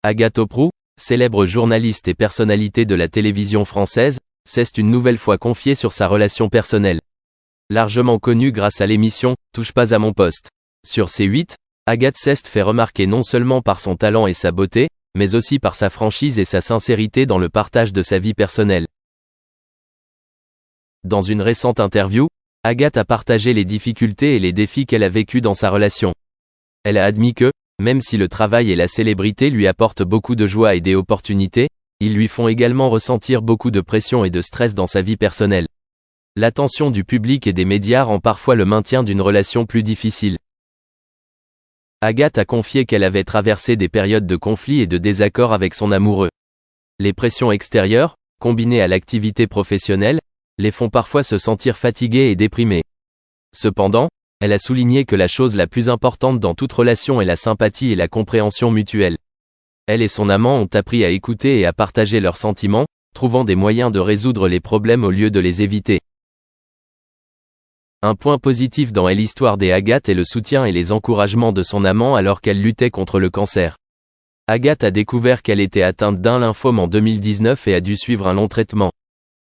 Agathe Auproux, célèbre journaliste et personnalité de la télévision française, s'est une nouvelle fois confiée sur sa relation personnelle. Largement connue grâce à l'émission « Touche pas à mon poste ». Sur C8, Agathe s'est fait remarquer non seulement par son talent et sa beauté, mais aussi par sa franchise et sa sincérité dans le partage de sa vie personnelle. Dans une récente interview, Agathe a partagé les difficultés et les défis qu'elle a vécus dans sa relation. Elle a admis que, même si le travail et la célébrité lui apportent beaucoup de joie et d'opportunités, ils lui font également ressentir beaucoup de pression et de stress dans sa vie personnelle. L'attention du public et des médias rend parfois le maintien d'une relation plus difficile. Agathe a confié qu'elle avait traversé des périodes de conflits et de désaccords avec son amoureux. Les pressions extérieures, combinées à l'activité professionnelle, les font parfois se sentir fatiguée et déprimée. Cependant, elle a souligné que la chose la plus importante dans toute relation est la sympathie et la compréhension mutuelle. Elle et son amant ont appris à écouter et à partager leurs sentiments, trouvant des moyens de résoudre les problèmes au lieu de les éviter. Un point positif dans l'histoire d'Agathe est le soutien et les encouragements de son amant alors qu'elle luttait contre le cancer. Agathe a découvert qu'elle était atteinte d'un lymphome en 2019 et a dû suivre un long traitement.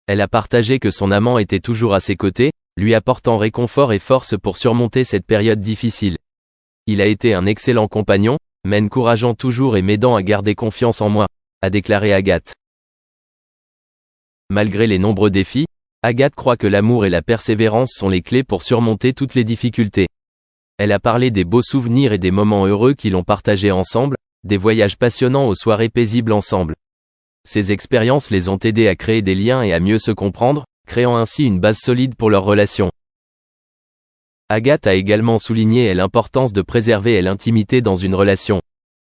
Elle a partagé que son amant était toujours à ses côtés, lui apportant réconfort et force pour surmonter cette période difficile. Il a été un excellent compagnon, m'encourageant toujours et m'aidant à garder confiance en moi, a déclaré Agathe. Malgré les nombreux défis, Agathe croit que l'amour et la persévérance sont les clés pour surmonter toutes les difficultés. Elle a parlé des beaux souvenirs et des moments heureux qu'ils ont partagés ensemble, des voyages passionnants aux soirées paisibles ensemble. Ces expériences les ont aidés à créer des liens et à mieux se comprendre, créant ainsi une base solide pour leur relation. Agathe a également souligné l'importance de préserver l'intimité dans une relation.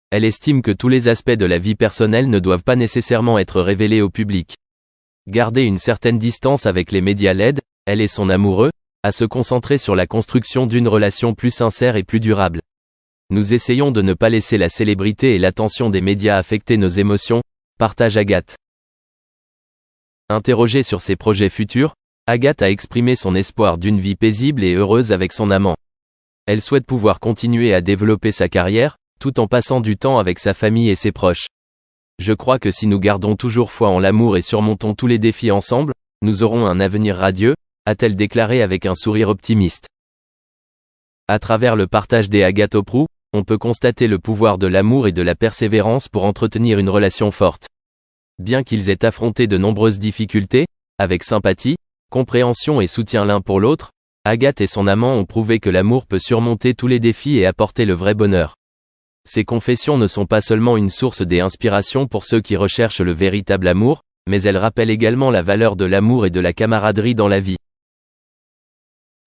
Elle estime que tous les aspects de la vie personnelle ne doivent pas nécessairement être révélés au public. Garder une certaine distance avec les médias l'aide, elle et son amoureux, à se concentrer sur la construction d'une relation plus sincère et plus durable. Nous essayons de ne pas laisser la célébrité et l'attention des médias affecter nos émotions, partage Agathe. Interrogée sur ses projets futurs, Agathe a exprimé son espoir d'une vie paisible et heureuse avec son amant. Elle souhaite pouvoir continuer à développer sa carrière, tout en passant du temps avec sa famille et ses proches. Je crois que si nous gardons toujours foi en l'amour et surmontons tous les défis ensemble, nous aurons un avenir radieux, a-t-elle déclaré avec un sourire optimiste. À travers le partage d'Agathe Auproux, on peut constater le pouvoir de l'amour et de la persévérance pour entretenir une relation forte. Bien qu'ils aient affronté de nombreuses difficultés, avec sympathie, compréhension et soutien l'un pour l'autre, Agathe et son amant ont prouvé que l'amour peut surmonter tous les défis et apporter le vrai bonheur. Ces confessions ne sont pas seulement une source d'inspiration pour ceux qui recherchent le véritable amour, mais elles rappellent également la valeur de l'amour et de la camaraderie dans la vie.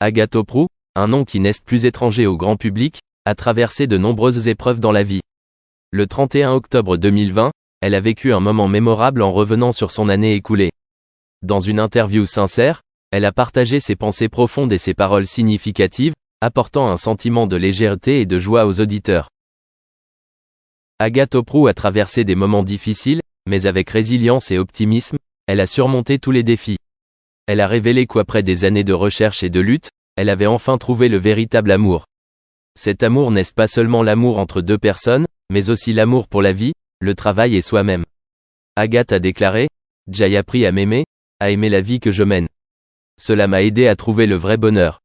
Agathe Auproux, un nom qui n'est plus étranger au grand public, a traversé de nombreuses épreuves dans la vie. Le 31 octobre 2020, elle a vécu un moment mémorable en revenant sur son année écoulée. Dans une interview sincère, elle a partagé ses pensées profondes et ses paroles significatives, apportant un sentiment de légèreté et de joie aux auditeurs. Agathe Auproux a traversé des moments difficiles, mais avec résilience et optimisme, elle a surmonté tous les défis. Elle a révélé qu'après des années de recherche et de lutte, elle avait enfin trouvé le véritable amour. Cet amour n'est pas seulement l'amour entre deux personnes, mais aussi l'amour pour la vie, le travail et soi-même. Agathe a déclaré « J'ai appris à m'aimer, à aimer la vie que je mène. Cela m'a aidé à trouver le vrai bonheur. »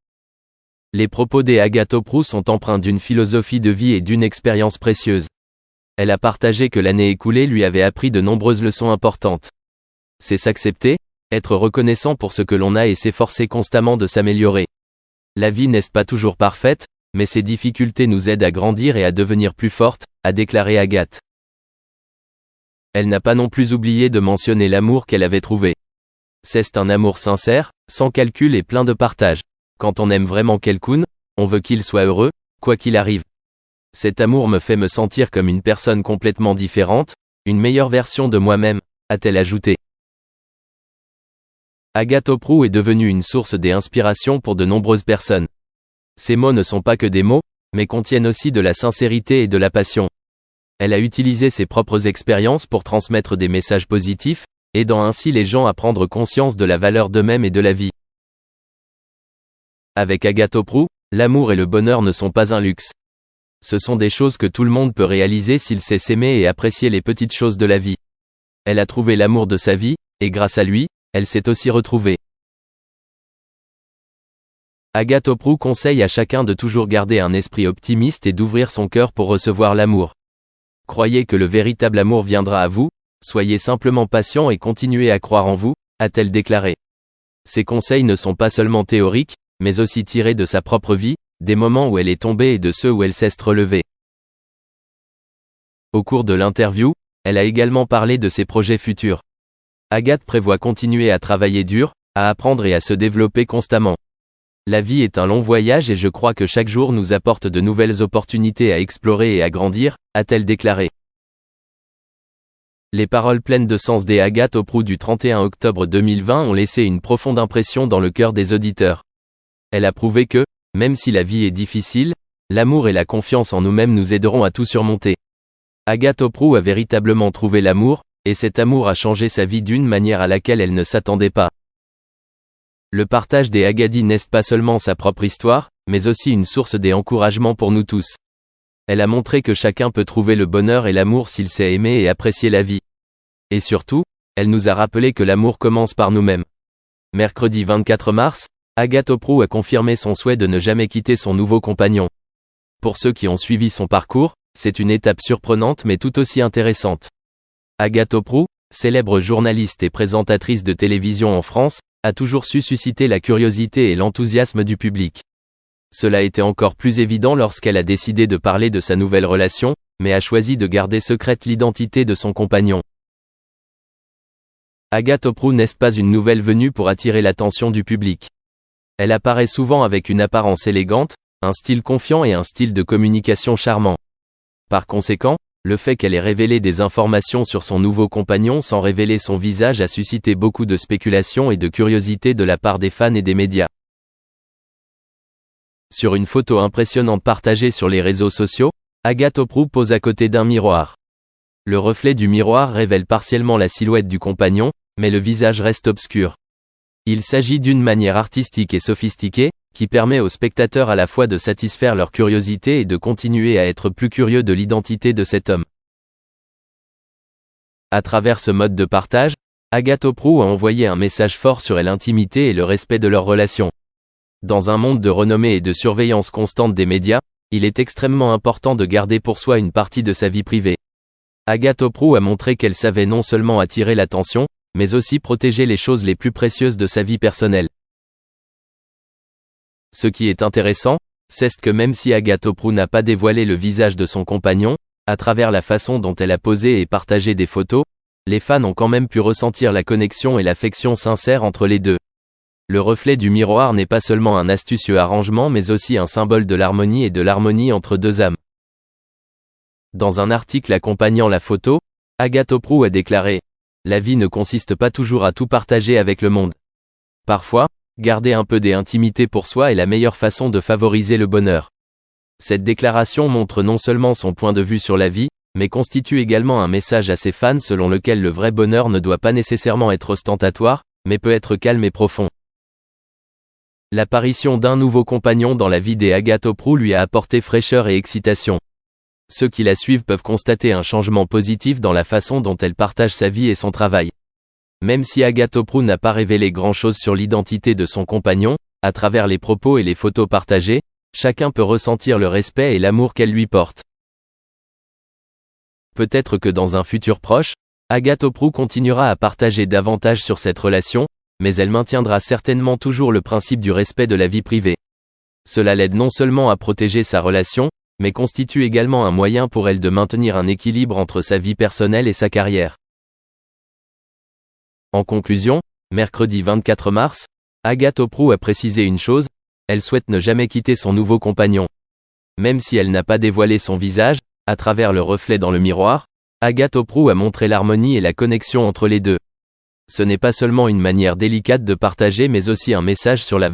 Les propos d'Agathe Auproux sont empreints d'une philosophie de vie et d'une expérience précieuse. Elle a partagé que l'année écoulée lui avait appris de nombreuses leçons importantes. C'est s'accepter, être reconnaissant pour ce que l'on a et s'efforcer constamment de s'améliorer. La vie n'est pas toujours parfaite, mais ces difficultés nous aident à grandir et à devenir plus fortes, a déclaré Agathe. Elle n'a pas non plus oublié de mentionner l'amour qu'elle avait trouvé. C'est un amour sincère, sans calcul et plein de partage. Quand on aime vraiment quelqu'un, on veut qu'il soit heureux, quoi qu'il arrive. Cet amour me fait me sentir comme une personne complètement différente, une meilleure version de moi-même, a-t-elle ajouté. Agathe Auproux est devenue une source d'inspiration pour de nombreuses personnes. Ces mots ne sont pas que des mots, mais contiennent aussi de la sincérité et de la passion. Elle a utilisé ses propres expériences pour transmettre des messages positifs, aidant ainsi les gens à prendre conscience de la valeur d'eux-mêmes et de la vie. Avec Agathe Auproux, l'amour et le bonheur ne sont pas un luxe. Ce sont des choses que tout le monde peut réaliser s'il sait s'aimer et apprécier les petites choses de la vie. Elle a trouvé l'amour de sa vie, et grâce à lui, elle s'est aussi retrouvée. Agathe Oprou conseille à chacun de toujours garder un esprit optimiste et d'ouvrir son cœur pour recevoir l'amour. Croyez que le véritable amour viendra à vous, soyez simplement patient et continuez à croire en vous, a-t-elle déclaré. Ces conseils ne sont pas seulement théoriques, mais aussi tirés de sa propre vie, des moments où elle est tombée et de ceux où elle s'est relevée. Au cours de l'interview, elle a également parlé de ses projets futurs. Agathe prévoit continuer à travailler dur, à apprendre et à se développer constamment. La vie est un long voyage et je crois que chaque jour nous apporte de nouvelles opportunités à explorer et à grandir, a-t-elle déclaré. Les paroles pleines de sens d'Agathe Oprou du 31 octobre 2020 ont laissé une profonde impression dans le cœur des auditeurs. Elle a prouvé que, même si la vie est difficile, l'amour et la confiance en nous-mêmes nous aideront à tout surmonter. Agathe Oprou a véritablement trouvé l'amour, et cet amour a changé sa vie d'une manière à laquelle elle ne s'attendait pas. Le partage d'Agathe n'est pas seulement sa propre histoire, mais aussi une source d'encouragement pour nous tous. Elle a montré que chacun peut trouver le bonheur et l'amour s'il sait aimer et apprécier la vie. Et surtout, elle nous a rappelé que l'amour commence par nous-mêmes. Mercredi 24 mars, Agathe Oprou a confirmé son souhait de ne jamais quitter son nouveau compagnon. Pour ceux qui ont suivi son parcours, c'est une étape surprenante mais tout aussi intéressante. Agathe Oprou, célèbre journaliste et présentatrice de télévision en France, a toujours su susciter la curiosité et l'enthousiasme du public. Cela était encore plus évident lorsqu'elle a décidé de parler de sa nouvelle relation, mais a choisi de garder secrète l'identité de son compagnon. Agathe Oprou n'est pas une nouvelle venue pour attirer l'attention du public. Elle apparaît souvent avec une apparence élégante, un style confiant et un style de communication charmant. Par conséquent, le fait qu'elle ait révélé des informations sur son nouveau compagnon sans révéler son visage a suscité beaucoup de spéculations et de curiosité de la part des fans et des médias. Sur une photo impressionnante partagée sur les réseaux sociaux, Agathe Oprou pose à côté d'un miroir. Le reflet du miroir révèle partiellement la silhouette du compagnon, mais le visage reste obscur. Il s'agit d'une manière artistique et sophistiquée, qui permet aux spectateurs à la fois de satisfaire leur curiosité et de continuer à être plus curieux de l'identité de cet homme. À travers ce mode de partage, Agathe Oprou a envoyé un message fort sur l'intimité et le respect de leur relation. Dans un monde de renommée et de surveillance constante des médias, il est extrêmement important de garder pour soi une partie de sa vie privée. Agathe Oprou a montré qu'elle savait non seulement attirer l'attention, mais aussi protéger les choses les plus précieuses de sa vie personnelle. Ce qui est intéressant, c'est que même si Agathe Oprou n'a pas dévoilé le visage de son compagnon, à travers la façon dont elle a posé et partagé des photos, les fans ont quand même pu ressentir la connexion et l'affection sincère entre les deux. Le reflet du miroir n'est pas seulement un astucieux arrangement mais aussi un symbole de l'harmonie et de l'harmonie entre deux âmes. Dans un article accompagnant la photo, Agathe Oprou a déclaré « La vie ne consiste pas toujours à tout partager avec le monde. Parfois, garder un peu d'intimité pour soi est la meilleure façon de favoriser le bonheur. » Cette déclaration montre non seulement son point de vue sur la vie, mais constitue également un message à ses fans selon lequel le vrai bonheur ne doit pas nécessairement être ostentatoire, mais peut être calme et profond. L'apparition d'un nouveau compagnon dans la vie d'Agathe Oprou lui a apporté fraîcheur et excitation. Ceux qui la suivent peuvent constater un changement positif dans la façon dont elle partage sa vie et son travail. Même si Agathe Oprou n'a pas révélé grand-chose sur l'identité de son compagnon, à travers les propos et les photos partagées, chacun peut ressentir le respect et l'amour qu'elle lui porte. Peut-être que dans un futur proche, Agathe Oprou continuera à partager davantage sur cette relation, mais elle maintiendra certainement toujours le principe du respect de la vie privée. Cela l'aide non seulement à protéger sa relation, mais constitue également un moyen pour elle de maintenir un équilibre entre sa vie personnelle et sa carrière. En conclusion, mercredi 24 mars, Agathe Oprou a précisé une chose, elle souhaite ne jamais quitter son nouveau compagnon. Même si elle n'a pas dévoilé son visage, à travers le reflet dans le miroir, Agathe Oprou a montré l'harmonie et la connexion entre les deux. Ce n'est pas seulement une manière délicate de partager mais aussi un message sur la